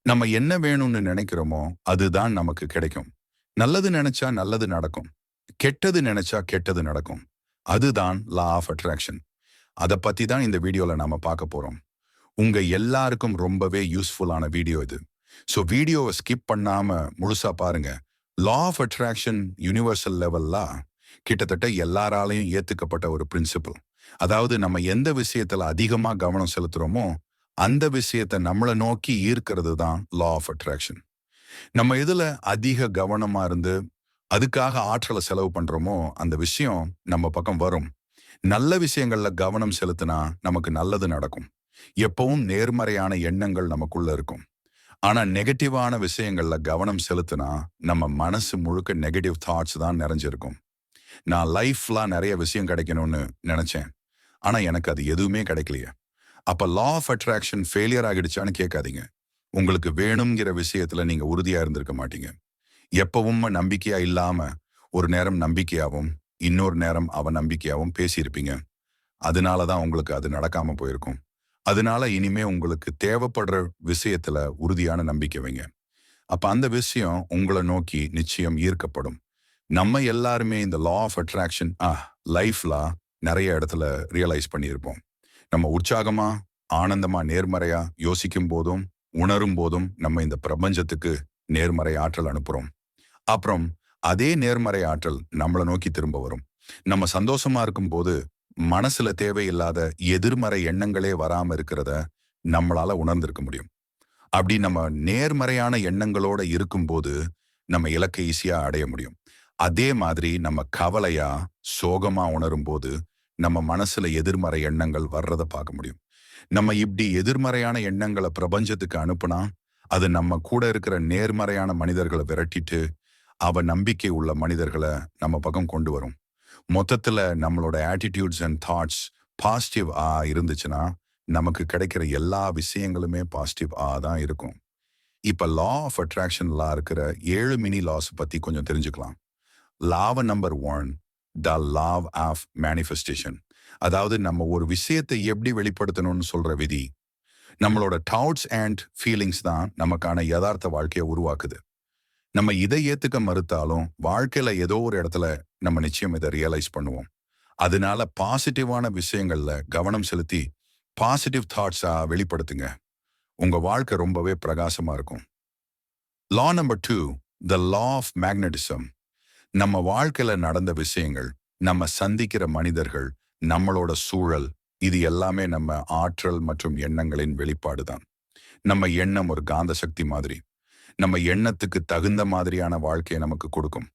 நம்ம என்ன வேணும்னு நினைக்கிறோமோ அதுதான் நமக்கு கிடைக்கும். நல்லது நினைச்சா நல்லது நடக்கும். கெட்டது நினைச்சா கெட்டது நடக்கும். அதுதான் லா ஆஃப் அட்ராக்ஷன். அதை பத்தி தான் இந்த வீடியோல நாம பார்க்க போறோம். உங்க எல்லாருக்கும் ரொம்பவே யூஸ்ஃபுல்லான வீடியோ இது. ஸோ வீடியோவை ஸ்கிப் பண்ணாம முழுசா பாருங்க. லா ஆஃப் அட்ராக்ஷன் யூனிவர்சல் லெவல்ல கிட்டத்தட்ட எல்லாராலையும் ஏத்துக்கப்பட்ட ஒரு பிரின்சிபல். அதாவது நம்ம எந்த விஷயத்துல அதிகமா கவனம் செலுத்துறோமோ அந்த விஷயத்தை நம்மளை நோக்கி ஈர்க்கிறது தான் லா ஆஃப் அட்ராக்ஷன். நம்ம எதுல அதிக கவனமா இருந்து அதுக்காக ஆற்றலை செலவு பண்றோமோ அந்த விஷயம் நம்ம பக்கம் வரும். நல்ல விஷயங்கள்ல கவனம் செலுத்தினா நமக்கு நல்லது நடக்கும். எப்பவும் நேர்மறையான எண்ணங்கள் நமக்குள்ள இருக்கும். ஆனா நெகட்டிவான விஷயங்கள்ல கவனம் செலுத்தினா நம்ம மனசு முழுக்க நெகட்டிவ் தாட்ஸ் தான் நிறைஞ்சிருக்கும். நான் லைஃப்ல நிறைய விஷயம் கிடைக்கணும்னு நினைச்சேன். ஆனா எனக்கு அது எதுவுமே கிடைக்கலையே. அப்ப லா ஆஃப் அட்ராக்ஷன் ஃபெயிலியர் ஆகிடுச்சான்னு கேட்காதீங்க. உங்களுக்கு வேணுங்கிற விஷயத்துல நீங்க உறுதியா இருந்திருக்க மாட்டீங்க. எப்பவும் நம்பிக்கையா இல்லாம ஒரு நேரம் நம்பிக்கையாவும் இன்னொரு நேரம் அவநம்பிக்கையாவும் பேசியிருப்பீங்க. அதனாலதான் உங்களுக்கு அது நடக்காம போயிருக்கும். அதனால இனிமே உங்களுக்கு தேவைப்படுற விஷயத்துல உறுதியான நம்பிக்கை வைங்க. அப்ப அந்த விஷயம் உங்களை நோக்கி நிச்சயம் ஈர்க்கப்படும். நம்ம எல்லாருமே இந்த லா ஆஃப் அட்ராக்ஷன் லைஃப்ல நிறைய இடத்துல ரியலைஸ் பண்ணியிருப்போம். நம்ம உற்சாகமா ஆனந்தமா நேர்மறையா யோசிக்கும் போதும் உணரும் போதும் நம்ம இந்த பிரபஞ்சத்துக்கு நேர்மறை ஆற்றல் அனுப்புறோம். அப்புறம் அதே நேர்மறை ஆற்றல் நம்மளை நோக்கி திரும்ப வரும். நம்ம சந்தோஷமா இருக்கும் போது மனசுல தேவையில்லாத எதிர்மறை எண்ணங்களே வராம இருக்கிறத நம்மளால உணர்ந்திருக்க முடியும். அப்படி நம்ம நேர்மறையான எண்ணங்களோட இருக்கும்போது நம்ம இலக்கை ஈஸியா அடைய முடியும். அதே மாதிரி நம்ம கவலையா சோகமா உணரும் போது நம்ம மனசுல எதிர்மறை எண்ணங்கள் வர்றதை பார்க்க முடியும். நம்ம இப்படி எதிர்மறையான எண்ணங்களை பிரபஞ்சத்துக்கு அனுப்புனா அது நம்ம கூட இருக்கிற நேர்மறையான மனிதர்களை விரட்டிட்டு நம்பிக்கை உள்ள மனிதர்களை நம்ம பக்கம் கொண்டு வரும். மொத்தத்துல நம்மளோட ஆட்டிடியூட்ஸ் அண்ட் தாட்ஸ் பாசிட்டிவ் இருந்துச்சுன்னா நமக்கு கிடைக்கிற எல்லா விஷயங்களுமே பாசிட்டிவ் தான் இருக்கும். இப்ப லா ஆஃப் அட்ராக்ஷன்ல இருக்கிற 7 மினி லாஸ் பத்தி கொஞ்சம் தெரிஞ்சுக்கலாம். Law number 1, the law of manifestation. அதாவது நம்ம ஒரு விஷயத்தை எப்படி வெளிப்படுத்தணும்னு சொல்ற விதி. நம்மளோட தாட்ஸ் அண்ட் ஃபீலிங்ஸ் தான் நமக்கான யதார்த்த வாழ்க்கையை உருவாக்குது. நம்ம இதை ஏத்துக்க மறுத்தாலும் வாழ்க்கையில ஏதோ ஒரு இடத்துல நம்ம நிச்சயம் இதை ரியலைஸ் பண்ணுவோம். அதனால பாசிட்டிவான விஷயங்கள்ல கவனம் செலுத்தி பாசிட்டிவ் தாட்ஸா வெளிப்படுத்துங்க. உங்க வாழ்க்கை ரொம்பவே பிரகாசமா இருக்கும். Law number 2, the law of magnetism. நம்ம வாழ்க்கையில நடந்த விஷயங்கள், நம்ம சந்திக்கிற மனிதர்கள், நம்மளோட சூழல், இது எல்லாமே நம்ம ஆற்றல் மற்றும் எண்ணங்களின் வெளிப்பாடு தான். நம்ம எண்ணம் ஒரு காந்த சக்தி மாதிரி. நம்ம எண்ணத்துக்கு தகுந்த மாதிரியான வாழ்க்கையை நமக்கு கொடுக்கும்.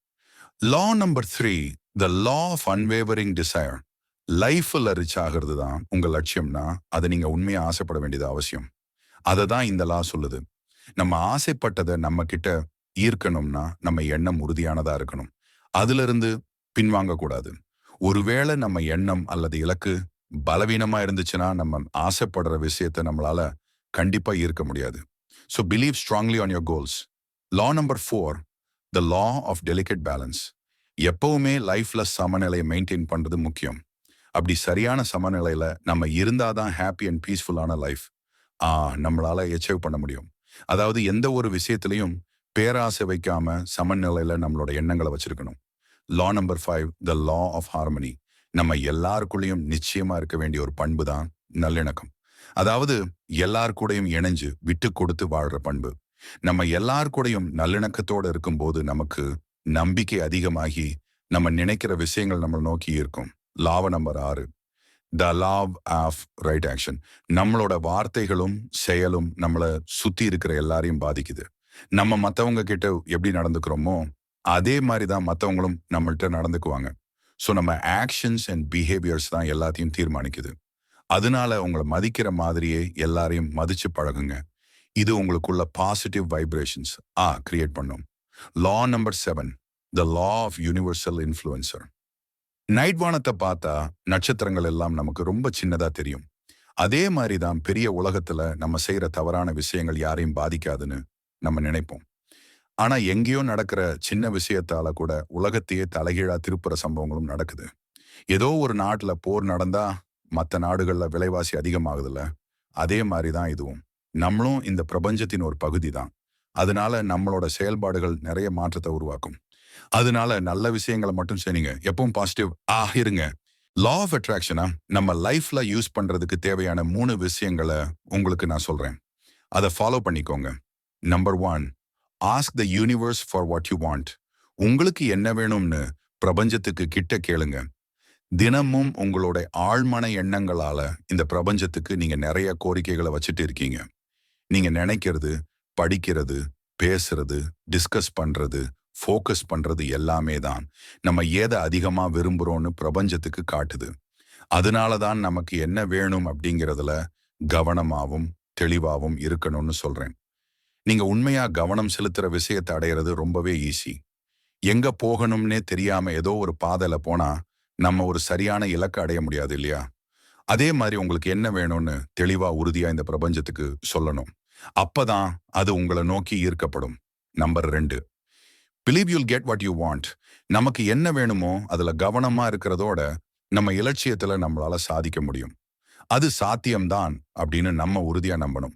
Law number 3, the law of unwavering desire. லைஃப்ல ரிச் ஆகிறது தான் உங்க லட்சியம்னா அதை நீங்க உண்மையா ஆசைப்பட வேண்டியது அவசியம். அதை தான் இந்த லா சொல்லுது. நம்ம ஆசைப்பட்டதை நம்ம கிட்ட ஈர்க்கணும்னா நம்ம எண்ணம் உறுதியானதா இருக்கணும். அதுல இருந்து பின்வாங்க கூடாது. ஒருவேளை நம்ம எண்ணம் அல்லது இலக்கு பலவீனமா இருந்துச்சுன்னா நம்ம ஆசைப்படுற விஷயத்தை நம்மளால கண்டிப்பா ஈர்க்க முடியாது. So believe strongly on your goals. Law number 4, the law of delicate balance. எப்பவுமே லைஃப்ல சமநிலையை மெயின்டைன் பண்றது முக்கியம். அப்படி சரியான சமநிலையில நம்ம இருந்தாதான் ஹாப்பி அண்ட் பீஸ்ஃபுல்லான லைஃப் நம்மளால அச்சீவ் பண்ண முடியும். அதாவது எந்த ஒரு விஷயத்திலையும் பேராசை வைக்காம சமநிலையில நம்மளோட எண்ணங்களை வச்சிருக்கணும். Law number 5, the law of harmony. நம்ம எல்லாருக்குள்ளேயும் நிச்சயமா இருக்க வேண்டிய ஒரு பண்பு தான் நல்லிணக்கம். அதாவது எல்லார் கூடயும் இணைஞ்சு விட்டு கொடுத்து வாழ்ற பண்பு. நம்ம எல்லார் கூடயும் நல்லிணக்கத்தோட இருக்கும்போது நமக்கு நம்பிக்கை அதிகமாகி நம்ம நினைக்கிற விஷயங்கள் நம்மளை நோக்கி இருக்கும். Law number 6, the law of right action. நம்மளோட வார்த்தைகளும் செயலும் நம்மளை சுத்தி இருக்கிற எல்லாரையும் பாதிக்குது. நம்ம மற்றவங்க கிட்ட எப்படி நடந்துக்கிறோமோ அதே மாதிரி தான் மற்றவங்களும் நம்மள்கிட்ட நடந்துக்குவாங்க. ஸோ நம்ம ஆக்ஷன்ஸ் அண்ட் பிஹேவியர்ஸ் தான் எல்லாத்தையும் தீர்மானிக்குது. அதனால உங்களை மதிக்கிற மாதிரியே எல்லாரையும் மதிச்சு பழகுங்க. இது உங்களுக்குள்ள பாசிட்டிவ் வைப்ரேஷன்ஸ் கிரியேட் பண்ணும். Law number 7, the law of universal influencer. Night வானத்தை பார்த்தா நட்சத்திரங்கள் எல்லாம் நமக்கு ரொம்ப சின்னதா தெரியும். அதே மாதிரி தான் பெரிய உலகத்துல நம்ம செய்யற தவறான விஷயங்கள் யாரையும் பாதிக்காதுன்னு நம்ம நினைப்போம். ஆனா எங்கேயோ நடக்கிற சின்ன விஷயத்தால கூட உலகத்தையே தலைகீழா திருப்புற சம்பவங்களும் நடக்குது. ஏதோ ஒரு நாட்டுல போர் நடந்தா மற்ற நாடுகள்ல விலைவாசி அதிகமாகுதுல்ல, அதே மாதிரி தான் இதுவும். நம்மளும் இந்த பிரபஞ்சத்தின் ஒரு பகுதி தான். அதனால நம்மளோட செயல்பாடுகள் நிறைய மாற்றத்தை உருவாக்கும். அதனால நல்ல விஷயங்களை மட்டும் செய்யுங்க. எப்பவும் பாசிட்டிவ் இருங்க. லா ஆஃப் அட்ராக்ஷனா நம்ம லைஃப்ல யூஸ் பண்றதுக்கு தேவையான 3 விஷயங்களை உங்களுக்கு நான் சொல்றேன். அதை ஃபாலோ பண்ணிக்கோங்க. Number 1, ask the universe for what you want. உங்களுக்கு என்ன வேணும்னு பிரபஞ்சத்துக்கு கிட்ட கேளுங்க. தினமும் உங்களோட ஆழ்மன எண்ணங்களால இந்த பிரபஞ்சத்துக்கு நீங்க நிறைய கோரிக்கைகளை வச்சுட்டு இருக்கீங்க. நீங்க நினைக்கிறது, படிக்கிறது, பேசுறது, டிஸ்கஸ் பண்றது, ஃபோக்கஸ் பண்றது எல்லாமே தான் நம்ம எதை அதிகமா விரும்புறோம்னு பிரபஞ்சத்துக்கு காட்டுது. அதனால தான் நமக்கு என்ன வேணும் அப்படிங்கிறதுல கவனமாவும் தெளிவாவும் இருக்கணும்னு சொல்றேன். நீங்க உண்மையா கவனம் செலுத்துற விஷயத்தை அடையிறது ரொம்பவே ஈஸி. எங்க போகணும்னே தெரியாம ஏதோ ஒரு பாதையில போனா நம்ம ஒரு சரியான இலக்கை அடைய முடியாது இல்லையா? அதே மாதிரி உங்களுக்கு என்ன வேணும்னு தெளிவா உறுதியா இந்த பிரபஞ்சத்துக்கு சொல்லணும். அப்பதான் அது உங்களை நோக்கி ஈர்க்கப்படும். Number 2, believe you'll get what you want. நமக்கு என்ன வேணுமோ அதுல கவனமா இருக்கிறதோட நம்ம இலட்சியத்துல நம்மளால சாதிக்க முடியும். அது சாத்தியம்தான் அப்படின்னு நம்ம உறுதியா நம்பணும்.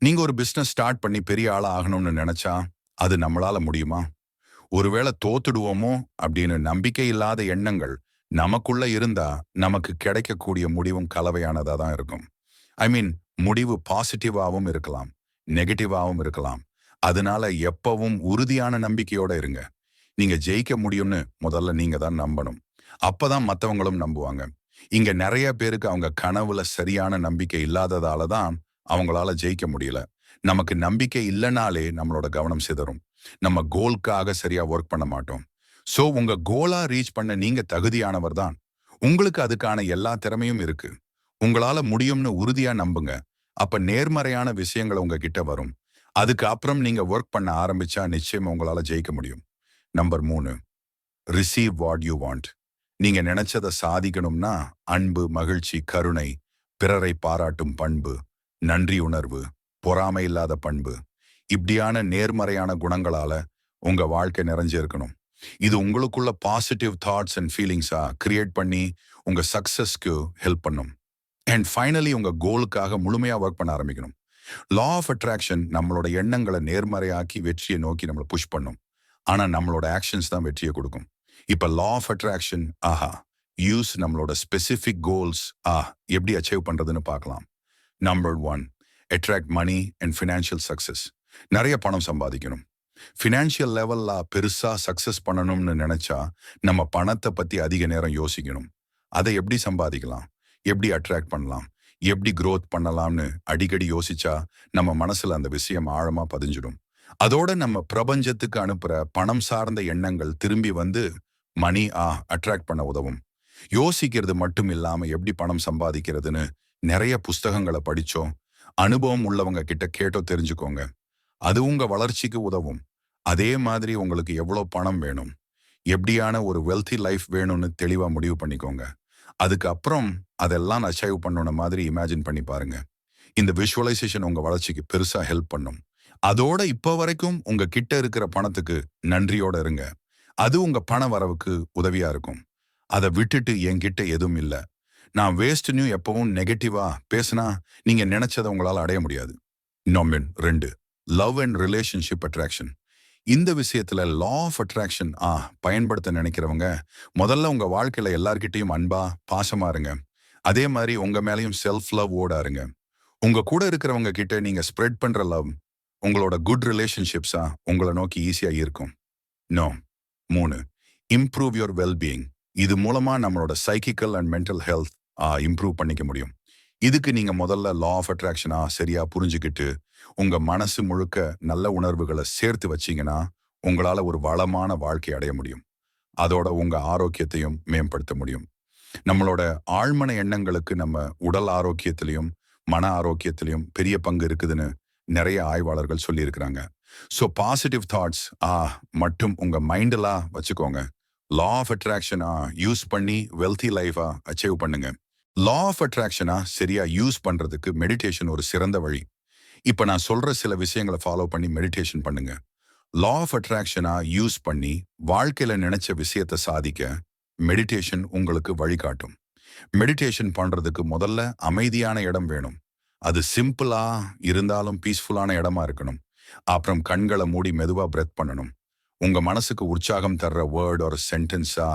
நீங்க ஒரு பிசினஸ் ஸ்டார்ட் பண்ணி பெரிய ஆளா ஆகணும்னு நினைச்சா அது நம்மளால முடியுமா? ஒருவேளை தோத்துடுவோமோ அப்படின்னு நம்பிக்கை இல்லாத எண்ணங்கள் நமக்குள்ள இருந்தா நமக்கு கிடைக்கக்கூடிய முடிவும் கலவையானதா தான் இருக்கும். ஐ மீன், முடிவு பாசிட்டிவாவும் இருக்கலாம், நெகட்டிவாவும் இருக்கலாம். அதனால எப்பவும் உறுதியான நம்பிக்கையோட இருங்க. நீங்க ஜெயிக்க முடியும்னு முதல்ல நீங்க தான் நம்பணும். அப்பதான் மத்தவங்களும் நம்புவாங்க. இங்க நிறைய பேருக்கு அவங்க கனவுல சரியான நம்பிக்கை இல்லாததால தான் அவங்களால ஜெயிக்க முடியல. நமக்கு நம்பிக்கை இல்லைனாலே நம்மளோட கவனம் சிதறும். நம்ம கோல்க்காக சரியா ஒர்க் பண்ண மாட்டோம். சோ உங்க கோலா ரீச் பண்ண நீங்க தகுதியானவர் தான். உங்களுக்கு அதுக்கான எல்லா திறமையும் இருக்கு. உங்களால முடியும்னு உறுதியா நம்புங்க. அப்ப நேர்மறையான விஷயங்கள் உங்ககிட்ட வரும். அதுக்கு அப்புறம் நீங்க ஒர்க் பண்ண ஆரம்பிச்சா நிச்சயமா உங்களால ஜெயிக்க முடியும். Number 3, receive what you want. நீங்க நினைச்சதை சாதிக்கணும்னா அன்பு, மகிழ்ச்சி, கருணை, பிறரை பாராட்டும் பண்பு, நன்றி உணர்வு, பொறாமை இல்லாத பண்பு, இப்படியான நேர்மறையான குணங்களால உங்க வாழ்க்கை நிறைஞ்சிருக்கணும். இது உங்களுக்குள்ள பாசிட்டிவ் தாட்ஸ் அண்ட் ஃபீலிங்ஸா கிரியேட் பண்ணி உங்க சக்சஸ்க்கு ஹெல்ப் பண்ணும். அண்ட் ஃபைனலி உங்க கோலுக்காக முழுமையா ஒர்க் பண்ண ஆரம்பிக்கணும். லா ஆஃப் அட்ராக்ஷன் நம்மளோட எண்ணங்களை நேர்மறையாக்கி வெற்றியை நோக்கி நம்மளை புஷ் பண்ணும். ஆனா நம்மளோட ஆக்ஷன்ஸ் தான் வெற்றியை கொடுக்கும். இப்ப லா ஆஃப் அட்ராக்ஷன் யூஸ் நம்மளோட ஸ்பெசிபிக் கோல்ஸ் எப்படி அச்சீவ் பண்றதுன்னு பார்க்கலாம். Number 1, attract money and financial success. நிறைய பணம் சம்பாதிக்கணும். ஃபினான்ஷியல் லெவல்ல பெருசா சக்சஸ் பண்ணணும்னு நினைச்சா நம்ம பணத்தை பத்தி அதிக நேரம் யோசிக்கணும். அதை எப்படி சம்பாதிக்கலாம், எப்படி அட்ராக்ட் பண்ணலாம், எப்படி growth பண்ணலாம்னு அடிக்கடி யோசிச்சா நம்ம மனசுல அந்த விஷயம் ஆழமா பதிஞ்சிடும். அதோட நம்ம பிரபஞ்சத்துக்கு அனுப்புற பணம் சார்ந்த எண்ணங்கள் திரும்பி வந்து மணி அட்ராக்ட் பண்ண உதவும். யோசிக்கிறது மட்டும் இல்லாம எப்படி பணம் சம்பாதிக்கிறதுன்னு நிறைய புஸ்தகங்களை படிச்சோம், அனுபவம் உள்ளவங்க கிட்ட கேட்டோ தெரிஞ்சுக்கோங்க. அது உங்க வளர்ச்சிக்கு உதவும். அதே மாதிரி உங்களுக்கு எவ்வளவு பணம் வேணும், எப்படியான ஒரு வெல்தி லைஃப் வேணும்னு தெளிவா முடிவு பண்ணிக்கோங்க. அதுக்கு அப்புறம் அதெல்லாம் அச்சீவ் பண்ணன மாதிரி இமேஜின் பண்ணி பாருங்க. இந்த விஷுவலைசேஷன் உங்க வளர்ச்சிக்கு பெருசா ஹெல்ப் பண்ணும். அதோட இப்ப வரைக்கும் உங்க கிட்ட இருக்கிற பணத்துக்கு நன்றியோட இருங்க. அது உங்க பண வரவுக்கு உதவியா இருக்கும். அதை விட்டுட்டு என்கிட்ட எதுவும் இல்ல, நான் வேஸ்ட்னு எப்பவும் நெகட்டிவா பேசினா நீங்க நினைச்சதை உங்களால அடைய முடியாது. Number 2, love and relationship attraction. இந்த விஷயத்துல லா ஆஃப் அட்ராக்ஷன் பயன்படுத்த நினைக்கிறவங்க முதல்ல உங்க வாழ்க்கையில எல்லார்கிட்டையும் அன்பா பாசமா இருங்க. அதே மாதிரி உங்க மேலையும் செல்ஃப் லவ் இருங்க. உங்க கூட இருக்கிறவங்க கிட்ட நீங்க ஸ்ப்ரெட் பண்ற லவ் உங்களோட குட் ரிலேஷன்ஷிப்ஸா உங்களை நோக்கி ஈஸியா இருக்கும். 3, இம்ப்ரூவ் யுவர் வெல்பீயிங். இது மூலமா நம்மளோட சைக்கிக்கல் அண்ட் மென்டல் ஹெல்த் இம்ப்ரூவ் பண்ணிக்க முடியும். இதுக்கு நீங்க முதல்ல லா ஆஃப் அட்ராக்ஷனா சரியா புரிஞ்சுக்கிட்டு உங்க மனசு முழுக்க நல்ல உணர்வுகளை சேர்த்து வச்சீங்கன்னா உங்களால ஒரு வளமான வாழ்க்கை அடைய முடியும். அதோட உங்க ஆரோக்கியத்தையும் மேம்படுத்த முடியும். நம்மளோட ஆழ்மன எண்ணங்களுக்கு நம்ம உடல் ஆரோக்கியத்திலையும் மன ஆரோக்கியத்திலையும் பெரிய பங்கு இருக்குதுன்னு நிறைய ஆய்வாளர்கள் சொல்லியிருக்கிறாங்க. ஸோ பாசிட்டிவ் தாட்ஸ் மட்டும் உங்க மைண்டலா வச்சுக்கோங்க. லா ஆஃப் அட்ராக்ஷனா யூஸ் பண்ணி வெல்தி லைஃபா அச்சீவ் பண்ணுங்க. லா ஆஃப் அட்ராக்ஷனா சரியா யூஸ் பண்றதுக்கு மெடிடேஷன் ஒரு சிறந்த வழி. இப்ப நான் சொல்ற சில விஷயங்களை ஃபாலோ பண்ணி மெடிடேஷன் பண்ணுங்க. லா ஆஃப் அட்ராக்ஷனா யூஸ் பண்ணி வாழ்க்கையில நினைச்ச விஷயத்தை சாதிக்க மெடிடேஷன் உங்களுக்கு வழிகாட்டும். மெடிடேஷன் பண்றதுக்கு முதல்ல அமைதியான இடம் வேணும். அது சிம்பிளா இருந்தாலும் பீஸ்ஃபுல்லான இடமா இருக்கணும். அப்புறம் கண்களை மூடி மெதுவா பிரெத் பண்ணணும். உங்க மனசுக்கு உற்சாகம் தர்ற வேர்ட் ஒரு சென்டென்ஸா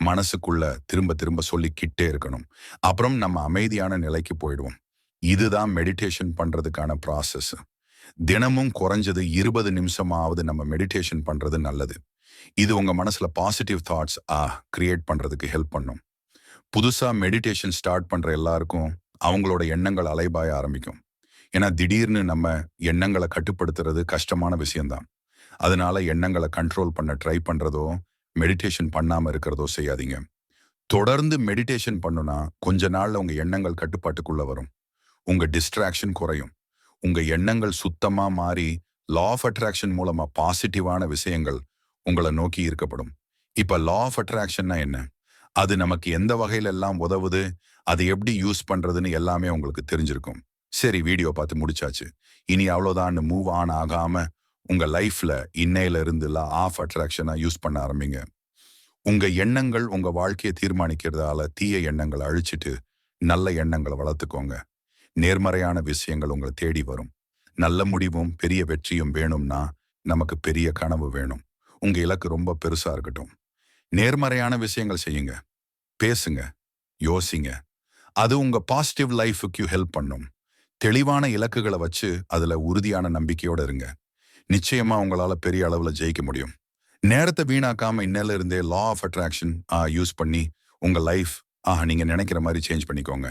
மனசுக்குள்ள திரும்ப திரும்ப சொல்லிக்கிட்டே இருக்கணும். அப்புறம் நம்ம அமைதியான நிலைக்கு போயிடுவோம். இதுதான் மெடிடேஷன் பண்றதுக்கான ப்ராசஸ். தினமும் குறைஞ்சது 20 நிமிஷமாவது நம்ம மெடிடேஷன் பண்றது நல்லது. இது உங்க மனசுல பாசிட்டிவ் தாட்ஸ் கிரியேட் பண்றதுக்கு ஹெல்ப் பண்ணும். புதுசா மெடிடேஷன் ஸ்டார்ட் பண்ற எல்லாருக்கும் அவங்களோட எண்ணங்கள் அலைபாய ஆரம்பிக்கும். ஏன்னா திடீர்னு நம்ம எண்ணங்களை கட்டுப்படுத்துறது கஷ்டமான விஷயம்தான். அதனால எண்ணங்களை கண்ட்ரோல் பண்ண ட்ரை பண்றதோ மெடிடேஷன் பண்ணாம இருக்கிறதோ செய்யாதீங்க. தொடர்ந்து மெடிடேஷன் பண்ணுனா கொஞ்ச நாள்ல உங்க எண்ணங்கள் கட்டுப்பாட்டுக்குள்ள வரும். உங்க டிஸ்ட்ராக்ஷன் குறையும். உங்க எண்ணங்கள் சுத்தமா மாறி லா ஆஃப் அட்ராக்ஷன் மூலமா பாசிட்டிவான விஷயங்கள் உங்களை நோக்கி ஈர்க்கப்படும். இப்ப லா ஆஃப் அட்ராக்ஷன்னா என்ன? அது நமக்கு எந்த வகையில எல்லாம் உதவுது, அதை எப்படி யூஸ் பண்றதுன்னு எல்லாமே உங்களுக்கு தெரிஞ்சிருக்கும். சரி, வீடியோ பார்த்து முடிச்சாச்சு. இனி அவ்வளோதான் மூவ் ஆன் ஆகாம உங்க லைஃப்ல இன்னையில இருந்து லா ஆஃப் அட்ராக்ஷனா யூஸ் பண்ண ஆரம்பிங்க. உங்க எண்ணங்கள் உங்க வாழ்க்கையை தீர்மானிக்கிறதால தீய எண்ணங்களை அழிச்சிட்டு நல்ல எண்ணங்களை வளர்த்துக்கோங்க. நேர்மறையான விஷயங்கள் உங்களை தேடி வரும். நல்ல முடிவும் பெரிய வெற்றியும் வேணும்னா நமக்கு பெரிய கனவு வேணும். உங்க இலக்கு ரொம்ப பெருசா இருக்கட்டும். நேர்மறையான விஷயங்கள் செய்யுங்க, பேசுங்க, யோசிங்க. அது உங்க பாசிட்டிவ் லைஃபுக்கு ஹெல்ப் பண்ணும். தெளிவான இலக்குகளை வச்சு அதுல உறுதியான நம்பிக்கையோட இருங்க. நிச்சயமா உங்களால பெரிய அளவுல ஜெயிக்க முடியும். நேரத்தை வீணாக்காம இன்னையில இருந்தே லா ஆஃப் அட்ராக்ஷன் யூஸ் பண்ணி உங்க லைஃப் நீங்க நினைக்கிற மாதிரி சேஞ்ச் பண்ணிக்கோங்க.